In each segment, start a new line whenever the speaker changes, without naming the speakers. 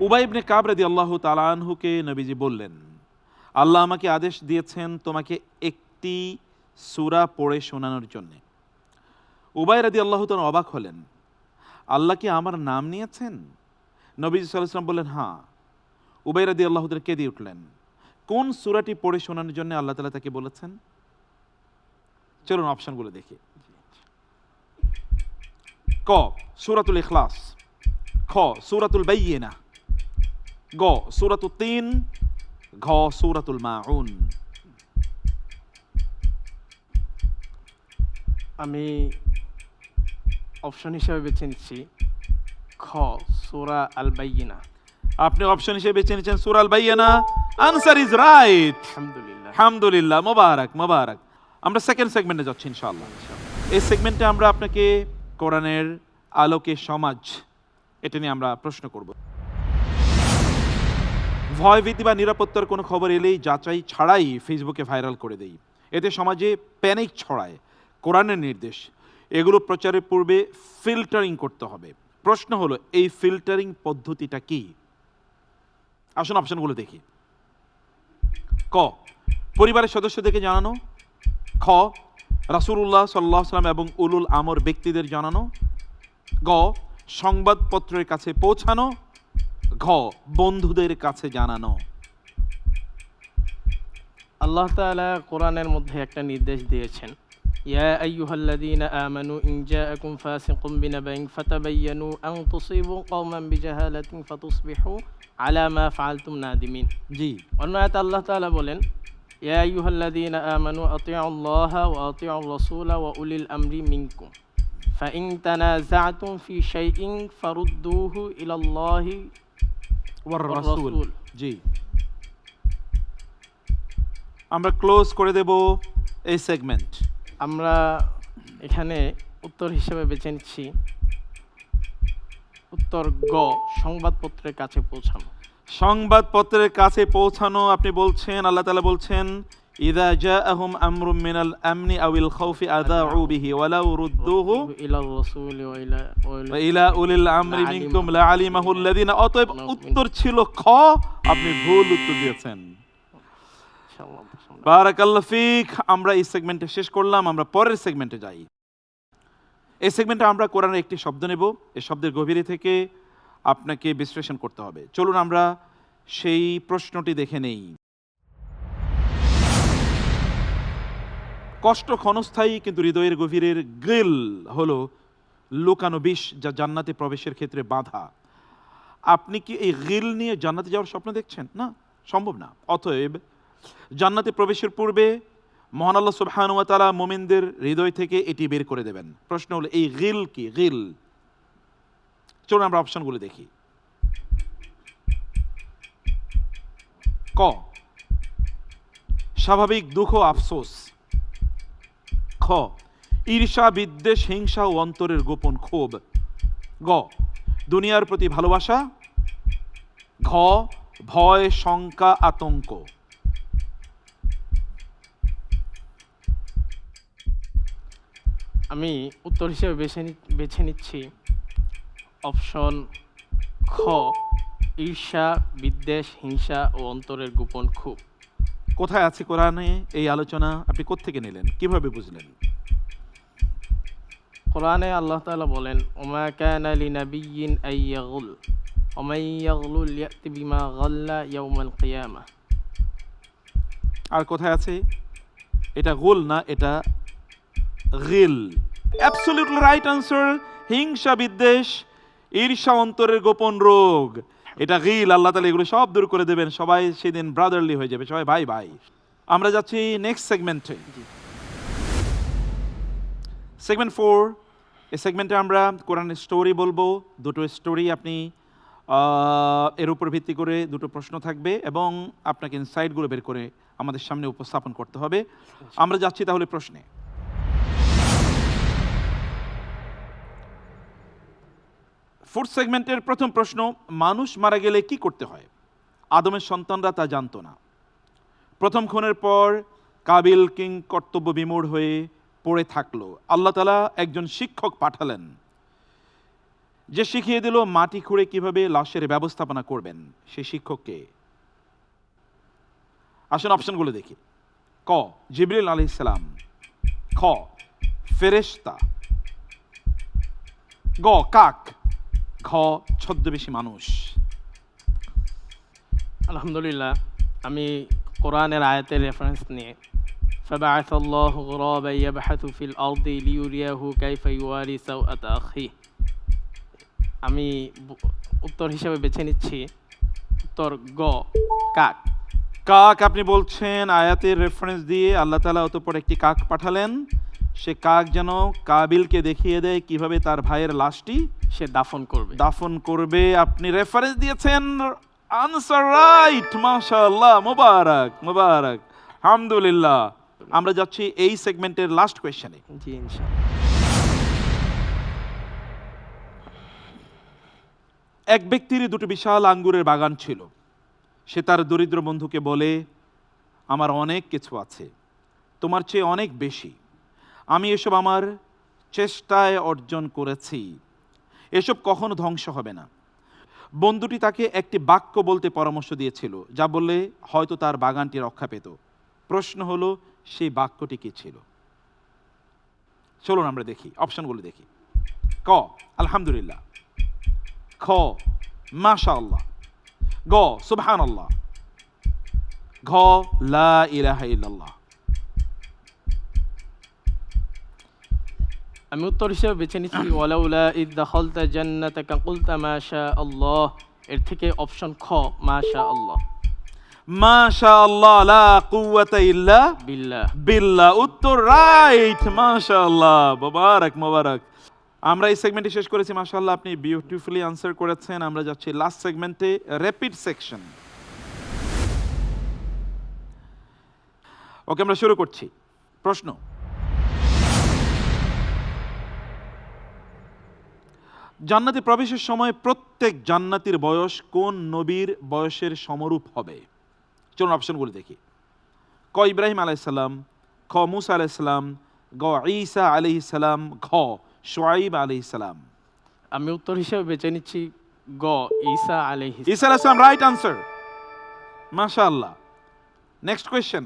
উবাই ইবনে কাব রাদিয়াল্লাহু তাআলা আনহুকে নবীজি বললেন, আল্লাহ আমাকে আদেশ দিয়েছেন তোমাকে একটি সূরা পড়ে শোনানোর জন্য। উবাই রাদিয়াল্লাহু তাআলা অবাক হলেন, আল্লাহ কি আমার নাম নিয়েছেন? নবীজি সাল্লাল্লাহু আলাইহি ওয়াসাল্লাম বললেন, হ্যাঁ। উবাই রাদিয়াল্লাহু তাআলা কেঁদে উঠলেন। কোন সূরাটি পড়ে শোনানোর জন্য আল্লাহ তাআলা তাকে বলেছেন? চলুন অপশনগুলো দেখি। ক সূরাতুল ইখলাস, খ সূরাতুল বাইয়িনা, গ সূরাতুত তিন, ঘ সূরাতুল মাউন।
আমি অপশন হিসেবে বেছে নিচ্ছি খ সূরা আল বাইয়িনা।
আপনি অপশন হিসেবে বেছে নিয়েছেন সূরা আল বাইয়িনা। Answer is right.
আলহামদুলিল্লাহ।
আলহামদুলিল্লাহ, মোবারক মোবারক। আমরা সেকেন্ড সেগমেন্টে যাচ্ছি ইনশাআল্লাহ। এই সেগমেন্টে আমরা আপনাকে কোরআনের আলোকে সমাজ, এটা নিয়ে আমরা প্রশ্ন করব। ভয়ভীতি বা নিরাপত্তার কোনো খবর এলেই যাচাই ছাড়াই ফেসবুকে ভাইরাল করে দেই। এতে সমাজে প্যানিক ছড়ায়। কোরআনের নির্দেশ, এগুলো প্রচারের পূর্বে ফিল্টারিং করতে হবে। প্রশ্ন হলো, এই ফিল্টারিং পদ্ধতিটা কি? আসুন অপশনগুলো দেখি। ক পরিবারের সদস্যদেরকে জানানো, খ রাসূলুল্লাহ সাল্লাল্লাহু আলাইহি ওয়াসাল্লাম এবং উলুল আমর ব্যক্তিদের জানানো, গ সংবাদপত্রের কাছে পৌঁছানো, ঘ বন্ধুদের কাছে জানানো।
আল্লাহ তাআলা কোরআনের মধ্যে একটা নির্দেশ দিয়েছেন, ইয়া আইয়ুহাল্লাযীনা আমানু ইন জাআকুম ফাসিকুম বিনাবাইন ফাতাবায়ানু আন তুসিবু কওমান বিজাহালাতিন ফাতুসবিহু আলা মা ফাআলতুম নাদিমিন।
জি,
অন্য আয়াতে আল্লাহ তাআলা বলেন, ইয়া আইয়ুহাল্লাযীনা আমানু আতিউল্লাহা ওয়া আতিউর রাসূলা ওয়া উলিল আমরি মিনকুম ফাইন তানাযাআতুম ফি শাইইন ফারুদ্দুহু ইলাল্লাহি
ওয়ার
ওয়ার
রাসূল।
রাসূল।
জি, আমরা ক্লোজ করে দেব এই সেগমেন্ট।
আমরা এখানে উত্তর হিসেবে বেছে নিচ্ছি উত্তর গ সংবাদপত্রের কাছে পৌঁছানো।
সংবাদপত্রের কাছে পৌঁছানো আপনি বলছেন, আল্লাহ তাআলা বলছেন, ইযা জাআহুম আমরুম মিনাল আমনি আউল খাউফি আযাউ বিহি ওয়ালাউ রুদ্দুহু
ইলার রাসূল ওয়া
ওয়া ইলা উলিল আমরি মিনকুম লাআলিমাহু আল্লাযীনা। অতএব উত্তর ছিল খ, আপনি ভুল উত্তর দিয়েছেন।
ইনশাআল্লাহ।
বারাকাল্লাহু ফিক। আমরা এই সেগমেন্টে শেষ করলাম, আমরা পরের সেগমেন্টে যাই। এই সেগমেন্টে আমরা কোরআনের একটি শব্দ নেব, এই শব্দের গভীরে থেকে আপনাকে বিশ্লেষণ করতে হবে। চলুন আমরা সেই প্রশ্নটি দেখে নেই। কষ্ট ক্ষণস্থায়ী, কিন্তু হৃদয়ের গভীরের গিল হলো লুকানো বিষ, যা জান্নাতে প্রবেশের ক্ষেত্রে বাধা। আপনি কি এই গিল নিয়ে জান্নাতে যাওয়ার স্বপ্ন দেখছেন? না, সম্ভব না। অতএব জান্নাতে প্রবেশের পূর্বে মহান আল্লাহ সুবহানাহু ওয়া তাআলা মুমিনদের হৃদয় থেকে এটি বের করে দেবেন। প্রশ্ন হলো, এই গিল কি? গিল, চলুন আমরা অপশনগুলো দেখি। ক স্বাভাবিক দুঃখ আফসোস, খ ঈর্ষা বিদ্বেষ হিংসা ও অন্তরের গোপন ক্ষোভ, গ দুনিয়ার প্রতি ভালোবাসা, ঘ ভয় শঙ্কা আতঙ্ক।
আমি উত্তর হিসেবে বেছে নিচ্ছি অপশন খ ঈর্ষা বিদ্বেষ হিংসা ও অন্তরের গোপন ক্ষোভ।
কোথায় আছে কোরআনে এই আলোচনা? আপনি কোত্থেকে নিলেন, কিভাবে বুঝলেন?
কোরআনে আল্লাহ তাআলা বলেন, ওমা কানা লিনাবিয়্যিন আইয়াগুল ওয়া মান ইয়াগলুল ইয়াতি বিমা গাল্লা ইয়াউমাল কিয়ামাহ।
আর কোথায় আছে? এটা গুল না, এটা গিল। Absolutely right answer. হিংসা বিদ্বেষ ঈর্ষা অন্তরের গোপন রোগ, এটা গিল। আল্লাহ তাআলা এগুলো সব দূর করে দেবেন, সবাই সেদিন ব্রাদারলি হয়ে যাবে, সবাই ভাই ভাই। আমরা যাচ্ছি নেক্সট সেগমেন্টে, সেগমেন্ট 4। এই সেগমেন্টে আমরা কোরআনের স্টোরি বলবো। দুটো স্টোরি আপনি এর উপর ভিত্তি করে দুটো প্রশ্ন থাকবে এবং আপনাকে ইনসাইটগুলো বের করে আমাদের সামনে উপস্থাপন করতে হবে। আমরা যাচ্ছি তাহলে প্রশ্নে। ফোর্থ সেগমেন্টের প্রথম প্রশ্ন, মানুষ মারা গেলে কি করতে হয়? আদমের সন্তানরা তা জানতো না। প্রথম খুনের পর কাবিল কিং কর্তব্য বিমূঢ় হয়ে পড়ে থাকলো। আল্লাহ তাআলা একজন শিক্ষক পাঠালেন, যে শিখিয়ে দিল মাটি খুঁড়ে কিভাবে লাশের ব্যবস্থাপনা করবেন, সেই শিক্ষককে? আসুন অপশনগুলো দেখি। ক জিবরিল আলাইহিস সালাম, খ ফেরেশতা, গ কাক, ঘ ছদ্মবেশী মানুষ।
আলহামদুলিল্লাহ, আমি কোরআনের আয়াতের রেফারেন্স নিয়ে فبعث الله غرابا يبحث في الأرض ليريه كيف يواري سوءة أخيه, আমি উত্তর হিসেবে বেছে নিচ্ছি উত্তর গ কাক।
কাক আপনি বলছেন, আয়াতের রেফারেন্স দিয়ে আল্লাহ তাআলা অতঃপর একটি কাক পাঠালেন, সে কাক যেন কাবিলকে দেখিয়ে দেয় কিভাবে তার ভাইয়ের লাশটি
সে দাফন করবে।
আপনি রেফারেন্স দিয়েছেন, আনসার রাইট, মাশাআল্লাহ, মোবারক মোবারক, আলহামদুলিল্লাহ। আমরা যাচ্ছি এই সেগমেন্টের লাস্ট কোয়েশ্চেনে।
জি ইনশাআল্লাহ।
এক ব্যক্তির দুটো বিশাল আঙ্গুরের বাগান ছিল। সে তার দরিদ্র বন্ধুকে বলে, আমার অনেক কিছু আছে, তোমার চেয়ে অনেক বেশি, আমি এসব আমার চেষ্টায় অর্জন করেছি, এসব কখনো ধ্বংস হবে না। বন্ধুটি তাকে একটি বাক্য বলতে পরামর্শ দিয়েছিল, যা বললে হয়তো তার বাগানটি রক্ষা পেত। প্রশ্ন হলো, সেই বাক্যটি কি ছিল? চলুন আমরা দেখি, অপশনগুলো দেখি। ক আলহামদুলিল্লাহ, খ মাশাআল্লাহ, গ সুবহানাল্লাহ, ঘ লা ইলাহা ইল্লাল্লাহ।
আমি উত্তর হিসেবে বেছে নিচ্ছি ওয়ালাউলা ইদ দাখালতা জান্নাতাকা কুলতা মা শা আল্লাহ, এর থেকে অপশন খ মাশা আল্লাহ।
মাশাআল্লাহ, লা কুওয়াতা ইল্লা
বিল্লাহ।
বিল্লাহ, উত্তর রাইট, মাশাআল্লাহ, মোবারক মোবারক। আমরা এই সেগমেন্টে শেষ করেছি, মাশাআল্লাহ, আপনি বিউটিফুলি আনসার করেছেন। আমরা যাচ্ছি লাস্ট সেগমেন্টে, র্যাপিড সেকশন। ওকে, আমরা শুরু করছি। প্রশ্ন, জান্নাতে প্রবেশের সময় প্রত্যেক জান্নাতীর বয়স কোন নবীর বয়সের সমরূপ হবে? চলুন অপশনগুলো দেখি। ক ইব্রাহিম আলাইহিস সালাম, খ মুসা আলাইহিস সালাম, গ ঈসা আলাইহিস সালাম, ঘ শুআইব আলাইহিস সালাম।
আমি উত্তর হিসেবে বেছে নিচ্ছি গ ঈসা আলাইহিস।
ঈসা আলাইহিস সালাম রাইট আনসার, মাশাআল্লাহ। নেক্সট কোয়েশ্চেন,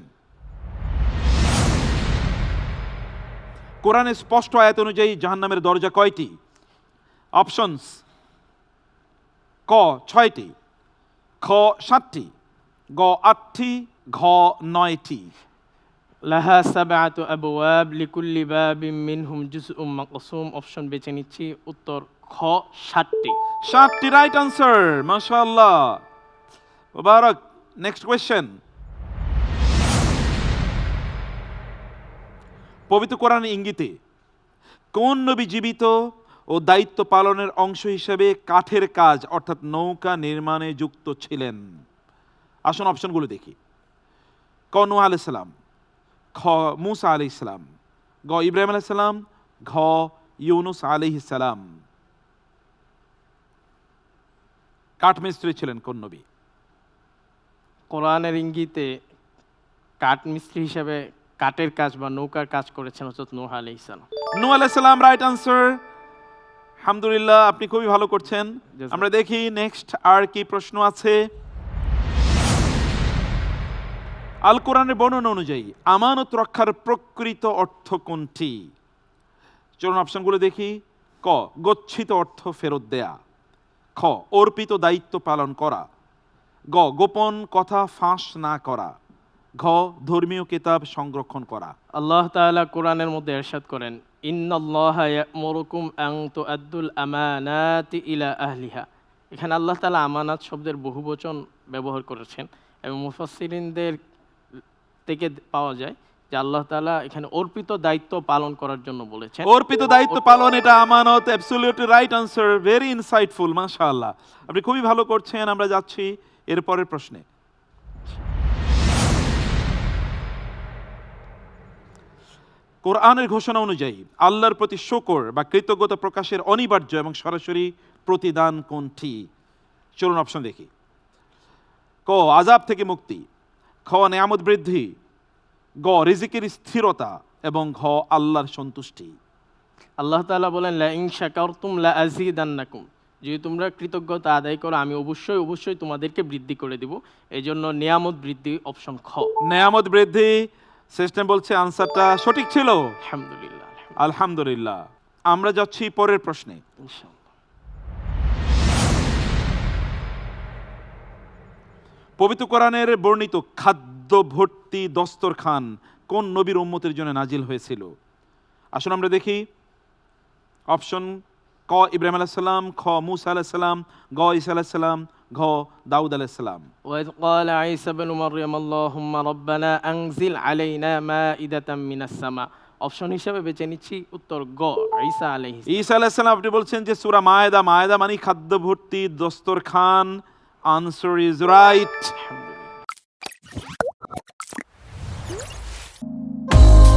কোরআনের স্পষ্ট আয়াত অনুযায়ী জাহান্নামের দরজা কয়টি? অপশনস, ক 6টি, খ 7টি, গ 8টি, ঘ 9টি।
লাহা সাবআতু আবওয়াব লিকুল্লি বাবিন মিনহুম জুজউম মাকসুম, অপশন বেছে নিচ্ছি উত্তর খ 7টি।
7টি রাইট আনসার, মাশাআল্লাহ, মুবারক। নেক্সট কোয়েশ্চেন, পবিত্র কোরআনের ইঙ্গিতে কোন নবী জীবিত ও দায়িত্ব পালনের অংশ হিসেবে কাঠের কাজ অর্থাৎ নৌকা নির্মাণে যুক্ত ছিলেন? আসুন অপশনগুলো দেখি। ক নূহ আলাইহিস সালাম, খ মুসা আলাইহিস সালাম, গ ইব্রাহিম আলাইহিস সালাম, ঘ ইউনুস আলাইহিস সালাম। কাঠমিস্ত্রি ছিলেন কোন নবী?
কোরআনের ইঙ্গিতে কাঠ মিস্ত্রি হিসেবে কাঠের কাজ বা নৌকার কাজ করেছেন হযরত নূহ আলাইহিস সালাম।
নূহ আলাইহিস সালাম রাইট আনসার, আলহামদুলিল্লাহ, আপনি খুবই ভালো করছেন। আমরা দেখি নেক্সট আর কি প্রশ্ন আছে। আল কোরআনের বর্ণনা অনুযায়ী আমানত রক্ষার প্রকৃত অর্থ কোনটি? চলুন অপশনগুলো দেখি। ক গচ্ছিত অর্থ ফেরত দেয়া, খ অর্পিত দায়িত্ব পালন করা, গ গোপন কথা ফাঁস না করা, ঘ ধর্মীয় কিতাব সংরক্ষণ করা।
আল্লাহ তাআলা কোরআনের মধ্যে ইরশাদ করেন, ইন্নাল্লাহা ইয়া'মুরুকুম আন তুআদ্দুল আমানাতি ইলা আহলিহা। এখানে আল্লাহ তাআলা আমানাত শব্দের বহুবচন ব্যবহার করেছেন এবং মুফাসসিরিনদের থেকে পাওয়া যায় যে আল্লাহ তাআলা এখানে অর্পিত দায়িত্ব পালন করার জন্য বলেছেন।
অর্পিত দায়িত্ব পালন, এটা আমানত, absolutely right answer, very insightful, মাশাআল্লাহ, আপনি খুবই ভালো করছেন। আমরা যাচ্ছি এর পরের প্রশ্নে। কোরআনের ঘোষণা অনুযায়ী আল্লাহর প্রতি শুকর বা কৃতজ্ঞতা প্রকাশের অনিবার্য এবং সরাসরি প্রতিদান কোনটি? চলুন অপশন দেখি। ক আযাব থেকে মুক্তি, খ নেয়ামত বৃদ্ধি, গ রিজিকের স্থিরতা, এবং ঘ আল্লাহর সন্তুষ্টি।
আল্লাহ তাআলা বলেন, লা ইন শাকারতুম লা আযীদান্নাকুম, যদি তোমরা কৃতজ্ঞতা আদায় করো আমি অবশ্যই অবশ্যই তোমাদেরকে বৃদ্ধি করে দিব। এই জন্য নিয়ামত বৃদ্ধি অপশন খ।
নেয়ামত বৃদ্ধি, সিস্টেম বলছে আনসারটা সঠিক ছিল।
আলহামদুলিল্লাহ
আলহামদুলিল্লাহ। আমরা যাচ্ছি পরের প্রশ্নে।
ইনশাআল্লাহ।
পবিত্র কোরআনের বর্ণিত খাদ্য ভর্তি দস্তরখান কোন নবীর উম্মতের জন্য নাজিল হয়েছিল? আসুন আমরা দেখি। অপশন ক ইব্রাহিম আলাইহিস সালাম, খ মূসা আলাইহিস সালাম, গ ঈসা আলাইহিস সালাম, ঘ দাউদ আলাইহিস সালাম।
وإذ قال عيسى بن مريم اللهم ربنا أنزل علينا مائدة من السماء। অপশন হিসেবে বেছে নিচ্ছি উত্তর গ ঈসা আলাইহিস।
ঈসা আলাইহিস সালাম, আপনি বলছেন যে সূরা মায়েদা, মায়েদা মানে খাদ্য ভর্তি দস্তরখান। Answer is right.